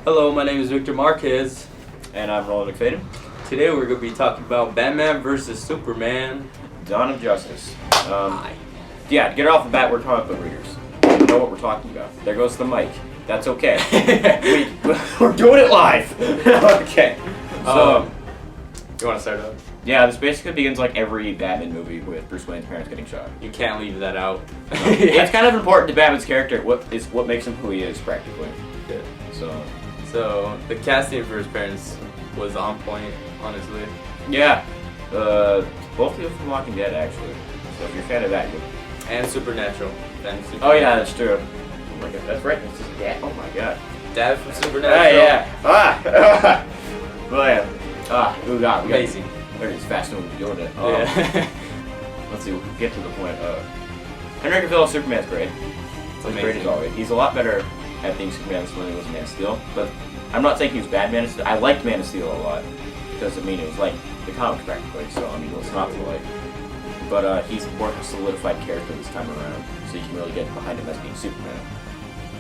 Hello, my name is Victor Marquez. And I'm Roland McFadden. Today we're going to be talking about Batman vs. Superman. Dawn of Justice. Yeah, to get it off the bat, we're comic book readers. We know what we're talking about. There goes the mic. That's okay. We're doing it live. Okay. So, you want to start out? yeah, this basically begins like every Batman movie with Bruce Wayne's parents getting shot. You can't leave that out. It's kind of important to Batman's character. What makes him who he is, practically. Yeah. So, the casting for his parents was on point, honestly. yeah. Both people from Walking Dead, actually. So if you're a fan of that, you'll... And Supernatural. Oh yeah, that's true. Oh my god, that's right. It's his dad. Oh my god. Dad from Ah, Supernatural. yeah. Well, oh god. Amazing. We're just fast moving doing it. Yeah. Let's see. We'll get to the point. Henry Cavill Superman's great. It's He's great amazing. as always. He's a lot better at being Superman than when he was Man of Steel. But I'm not saying he was bad Man of Steel. I liked Man of Steel a lot because it was like the comics practically. So it's not to like. But he's more of a solidified character this time around, so you can really get behind him as being Superman.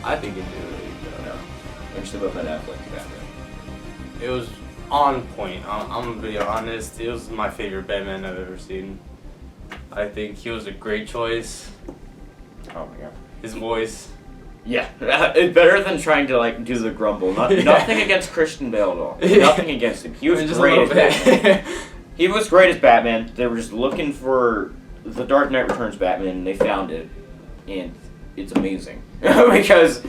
I think it did really good. No. I'm just about Ben Affleck to Batman. It was on point. I'm going to be honest. It was my favorite Batman I've ever seen. I think he was a great choice. Oh my god. His voice. Yeah, it's better than trying to like do the grumble. Nothing against Christian Bale at all. Yeah. Nothing against him. He was Just a great little as bit. Batman. He was great as Batman. They were just looking for the Dark Knight Returns Batman, and they found it, and it's amazing because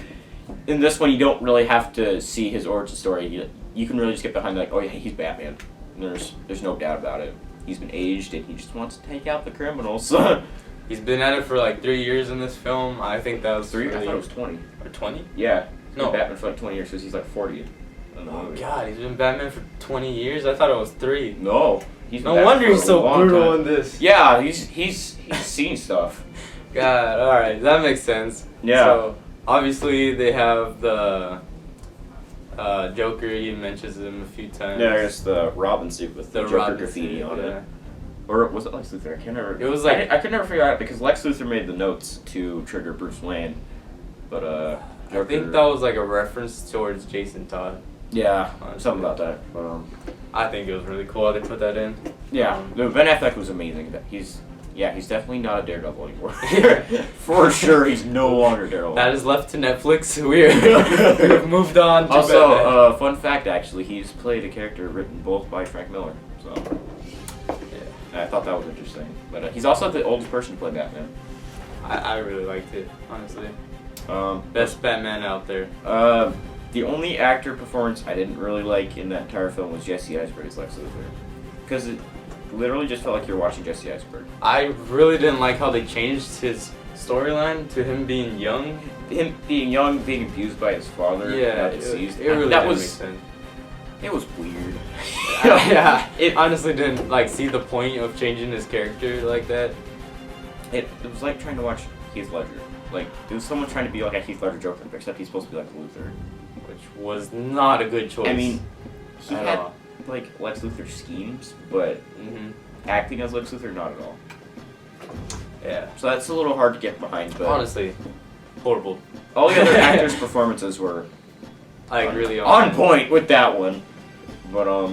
in this one you don't really have to see his origin story. You can really just get behind like, oh yeah, he's Batman. And there's no doubt about it. He's been aged, and he just wants to take out the criminals. He's been at it for like 3 years in this film. I think that was 3? I really... thought it was 20. Or 20? Yeah. He's No. been Batman for like 20 years because he's like 40. in the Oh movie. god, he's been Batman for 20 years? I thought it was 3. No. He's been No Batman wonder for he's a so long brutal time. in this. Yeah, he's seen stuff. God, alright, that makes sense. Yeah. So, obviously they have the Joker, he mentions him a few times. Yeah, there's the Robin suit with the Joker Robin graffiti suit, on yeah. it. Or was it Lex Luthor? I can't remember. It was like- I could never figure out because Lex Luthor made the notes to trigger Bruce Wayne, but I Joker, think that was like a reference towards Jason Todd. yeah, Honestly. something about that. But I think it was really cool how they put that in. yeah, no, Ben Affleck was amazing. He's definitely not a Daredevil anymore. For sure, he's no longer Daredevil. That is left to Netflix. We've moved on to Also, Batman. fun fact actually, he's played a character written both by Frank Miller. So Yeah. I thought that was interesting. But he's also the oldest person to play Batman. I really liked it, honestly. Um, Best Batman out there. The only actor performance I didn't really like in that entire film was Jesse Eisenberg's Lex Luthor, because it literally just felt like you're watching Jesse Eisenberg. I really didn't like how they changed his storyline to him being young. Him being young, being abused by his father, Yeah, not it deceased. really that didn't was make sense. it was weird. Yeah, it honestly didn't like see the point of changing his character like that. It was like trying to watch Heath Ledger. Like it was someone trying to be like a Heath Ledger Joker, except he's supposed to be like Luthor. Which was not a good choice. I mean, he At had all. like Lex Luthor schemes, but Mm-hmm. acting as Lex Luthor, not at all. Yeah. So that's a little hard to get behind. But Honestly, horrible. all the other actors' performances were Like really on point with that one. But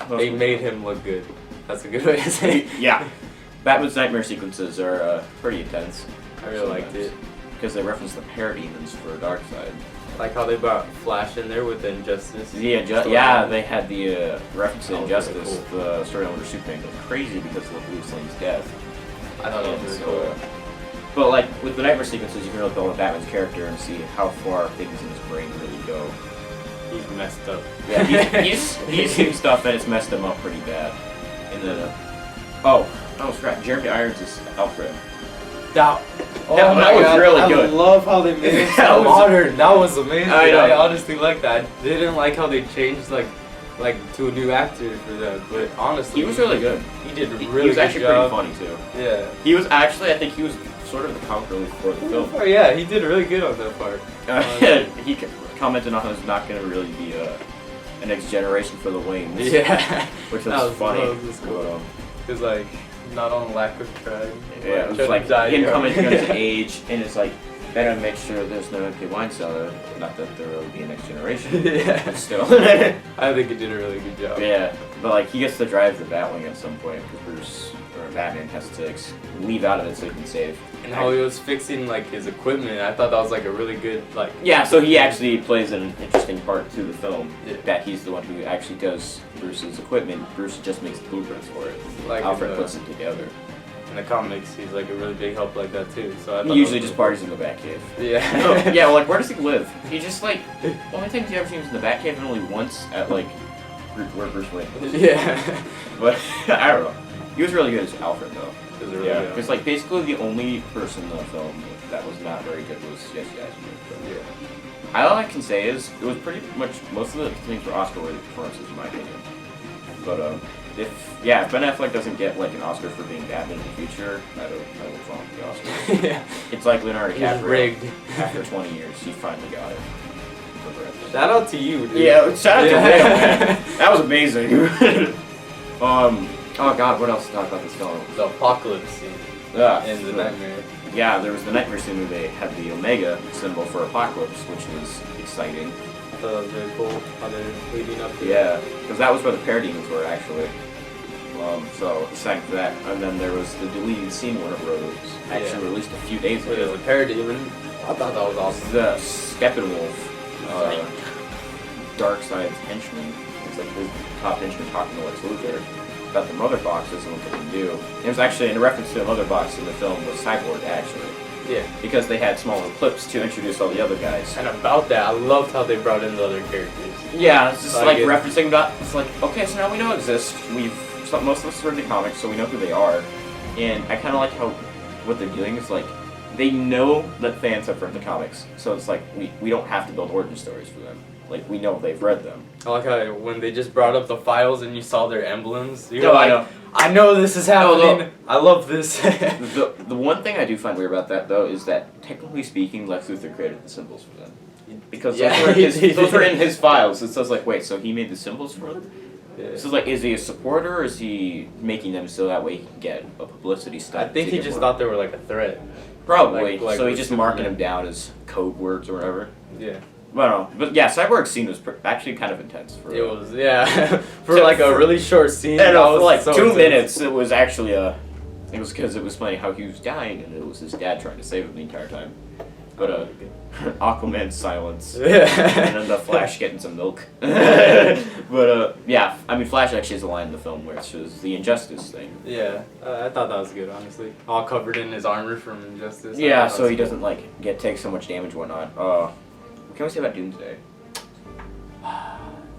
They made him look good. That's a good way to say it. yeah, Batman's nightmare sequences are pretty intense. I really liked it. Because they reference the parademons for Darkseid. Like how they brought Flash in there with Injustice. Yeah, storyline. they had the reference to That was really Injustice, the storyline where Superman goes crazy because of Lois Lane's death. I thought that was really cool. But like with the nightmare sequences, you can really build a Batman's character and see how far things in his brain really go. He's messed up. Yeah, he's seen stuff and it's messed him up pretty bad. And then, oh crap, Jeremy Irons is Alfred. That That was really good. I love how they made him That so was- modern. That was amazing. I know. I honestly like that. I didn't like how they changed like to a new actor for that, but honestly, He was really good. He did a He really was good actually job. pretty funny too. Yeah. He was actually, I think he was sort of the comic relief for the film. Oh yeah, he did really good on that part. He commented on how it's not going to really be a next generation for the Waynes. Yeah. Which That was funny. That was cool. Cause like not on lack of trying. Yeah, it was Trying like to die him young. commenting on his age, and it's like Better make sure there's no empty wine cellar. Not that there will be a next generation. Yeah. But still. I think he did a really good job. Yeah, but like he gets to drive the Batwing at some point because Bruce or Batman has to leave out of it so he can save. And how he was fixing like his equipment, I thought that was like a really good like. Yeah, so he actually plays an interesting part to the film. Yeah. That he's the one who actually does Bruce's equipment. Bruce just makes the blueprints for it. Like Alfred in puts it together. the comics, he's like a really big help like that too. So I He thought usually that was just parties in the Batcave. Yeah. No, yeah, well, like where does he live? He just like the only things he ever seems in the Batcave and only once at like where Bruce Wayne lives. Yeah. But I don't know. He was really good as Alfred though. It was really Yeah, good. because like basically the only person in the film that was not very good was Jesse Eisenberg. Yeah. All I can say is it was pretty much most of the things were Oscar-worthy performances in my opinion. But if Ben Affleck doesn't get like an Oscar for being Batman in the future, I don't know what's wrong with the Oscars. Yeah. It's like Leonardo He's DiCaprio. rigged. After 20 years, he finally got it. For Brad. Shout out to you, dude. Yeah, shout out to Yeah. Ray, man. That was amazing. Oh god, what else to talk about this film? The apocalypse scene in the nightmare. Yeah, there was the nightmare scene where they had the Omega symbol for Apocalypse, which was exciting. I thought that was very cool how they're leading up to Yeah, because that was where the Parademons were actually. So exciting for that. And then there was the deleted scene when it was actually released a few days It was ago. a parademon. I thought that was awesome. The Steppenwolf, Darkseid's henchman. It's like the top henchman talking to Lex Luthor about the mother boxes and what they can do. It was actually in reference to the mother box in the film was Cyborg actually. Yeah. Because they had smaller clips to introduce all the other guys. And about that, I loved how they brought in the other characters. Yeah, it's just like Like referencing that. It's like, okay, so now we know exist. Most of us read the comics, so we know who they are. And I kind of like how what they're doing is like they know that fans have read the comics, so it's like we don't have to build origin stories for them. Like we know they've read them. I like how when they just brought up the files and you saw their emblems, you're No, I like, know. I know this is happening. no. I love this. The one thing I do find weird about that though is that technically speaking, Lex Luthor created the symbols for them. Because Yeah, those were in his files. So it's like, wait, so he made the symbols for them? Yeah. So it's like, is he a supporter or is he making them so that way he can get a publicity I stunt? think to he get just more? thought they were like a threat. Probably. like so he's with just marking Superman. them down as code words or whatever. Yeah. I don't know. But yeah, Cyborg's scene was actually kind of intense. For It was, yeah. For So like a for- really short scene. And that for was like so 2 intense. minutes, it was actually it was because it was funny how he was dying and it was his dad trying to save him the entire time. But Aquaman's silence. And then the Flash getting some milk. But yeah, I mean Flash actually has a line in the film where it shows the injustice thing. Yeah, I thought that was good, honestly. All covered in his armor from Injustice. I Yeah, thought so that he was doesn't like take so much damage and whatnot. What can we say about Doomsday? cool.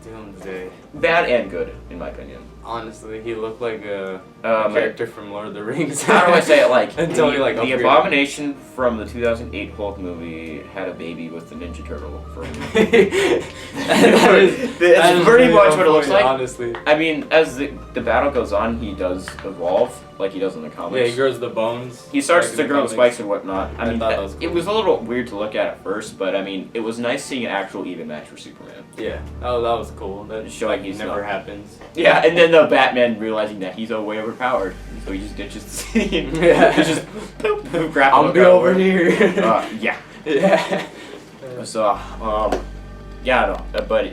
Doomsday. Bad and good, in my opinion. Honestly, he looked like a Um, character from Lord of the Rings. How do I say it? Like Until the, he like the upgraded. Abomination from the 2008 Hulk movie had a baby with the Ninja Turtle. From that is It's pretty much what it looks like. Honestly. I mean, as the battle goes on, he does evolve like he does in the comics. Yeah, he grows the bones. He starts like to in grow the comics. spikes and whatnot. I I mean, thought that was it cool. was a little weird to look at first, but I mean, it was nice seeing an actual even match for Superman. Yeah, that was cool. That Just showing like, he's never not- happens. Yeah, and then the Batman realizing that he's way overpowered, so he just ditches the scene. Yeah. He's just boop, boop, grapple I'll hook be out over of here. yeah. Yeah. So, yeah, I don't, but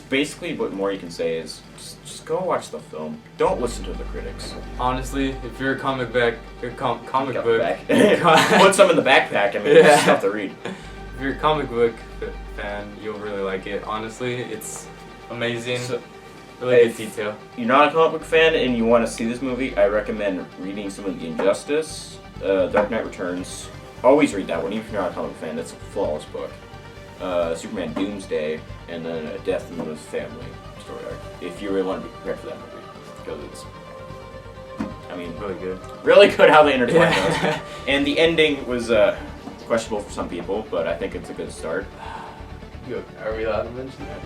basically what more you can say is just go watch the film. Don't listen to the critics. Honestly, if you're a comic book, comic Got book, back. Put some in the backpack. I mean, Yeah. it's stuff to read. if you're a comic book fan, you'll really like it. Honestly, it's amazing. So, really good if- detail. you're not a comic book fan and you want to see this movie, I recommend reading some of the Injustice, Dark Knight Returns. Always read that one, even if you're not a comic book fan. That's a flawless book. Superman Doomsday, and then Death in the Family story arc. If you really want to be prepared for that movie, because it's, I mean, Really good. really good how they intertwine those. Yeah. And the ending was questionable for some people, but I think it's a good start. Are we allowed to mention that?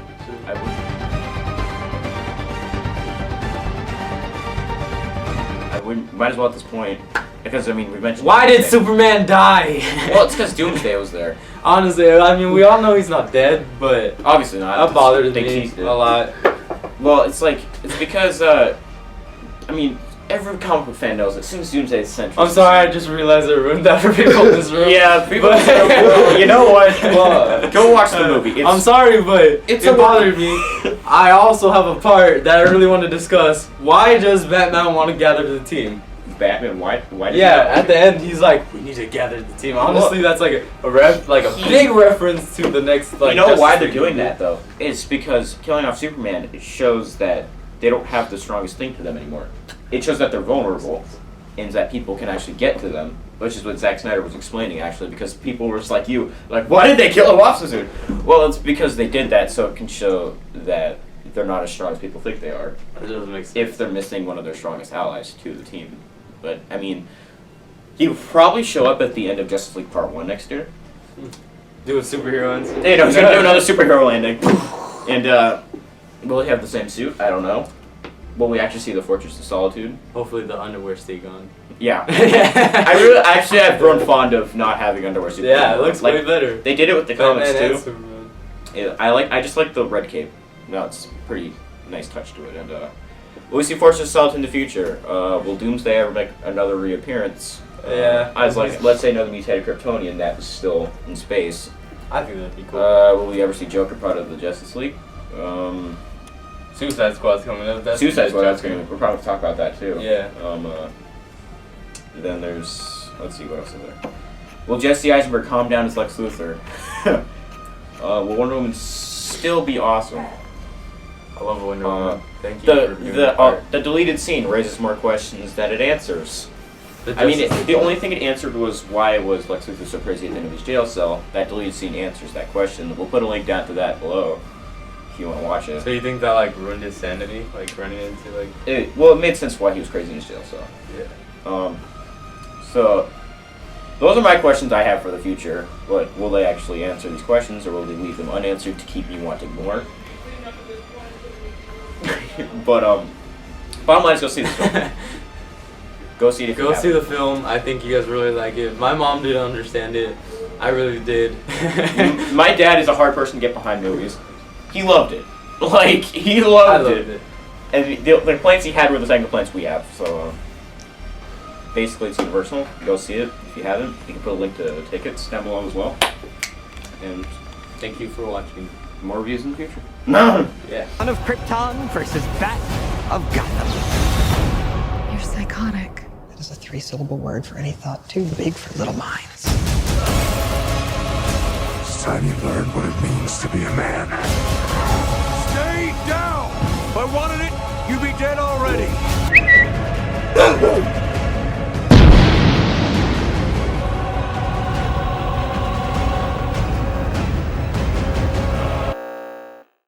I would might as well at this point, because I mean we mentioned. Why did Doomsday. Superman die? Well, it's because Doomsday was there. Honestly, I mean, we all know he's not dead, but Obviously not. that bothered Think me he's dead. a lot. Well, it's because I mean, every comic book fan knows that as soon as Doomsday is central. I'm sorry, I just realized I ruined that for people in this room. Yeah, people. But- You know what? Well, go watch the movie. It's, I'm sorry, but it's it a bothered me. I also have a part that I really want to discuss. Why does Batman want to gather the team? Batman. Why? Did Yeah, at the end he's like, we need to gather the team. Honestly, that's like a big reference to the next. Like, you know why Justice they're League doing movie. that though? It's because killing off Superman it shows that they don't have the strongest thing to them anymore. It shows that they're vulnerable, and that people can actually get to them, which is what Zack Snyder was explaining actually. Because people were just like you, like, why did they kill him off so soon? Well, it's because they did that so it can show that they're not as strong as people think they are. That doesn't make sense. If they're missing one of their strongest allies to the team. But, I mean, he'll probably show up at the end of Justice League Part 1 next year. Do a superhero and He's going to do another superhero landing. And, will he have the same suit? I don't know. Will we actually see the Fortress of Solitude? Hopefully the underwear stay gone. Yeah. I've grown fond of not having underwear suit. Yeah, it looks like, way better. They did it with the comics, Batman and too. Superman. Yeah, I just like the red cape. No, it's a pretty nice touch to it. And, will we see Fortress of Solitude in the future? Will Doomsday ever make another reappearance? Yeah. I was like, let's say another mutated Kryptonian that was still in space. I think that'd be cool. Will we ever see Joker part of the Justice League? Suicide Squad's coming up. Suicide Squad, that's gonna. We'll probably talk about that too. Yeah. Then there's. Let's see what else is there. Will Jesse Eisenberg calm down as Lex Luthor? Will Wonder Woman still be awesome? I love Wonder Woman. Thank you for doing that part. The deleted scene raises more questions than it answers. The I mean, Justice League the one. only thing it answered was why was Lex Luthor so crazy at the end of his jail cell. That deleted scene answers that question. We'll put a link down to that below if you want to watch it. So you think that like ruined his sanity, like running into like? It made sense why he was crazy in his jail cell. Yeah. So those are my questions I have for the future. But will they actually answer these questions, or will they leave them unanswered to keep me wanting more? But bottom line is go see this film. Go see it if you Go see haven't. the film. I think you guys really like it. My mom didn't understand it. I really did. My dad is a hard person to get behind movies. He loved it. Like, he I loved loved it. it. And the complaints he had were the same complaints we have. So, basically, it's universal. Go see it if you haven't. You can put a link to the tickets down below as well. And Thank you for watching. more reviews in the future. No! Yeah. Son of Krypton versus Bat of Gotham. You're psychotic. That is a three-syllable word for any thought too big for little minds. It's time you learn what it means to be a man. Stay down! If I wanted it, you'd be dead already.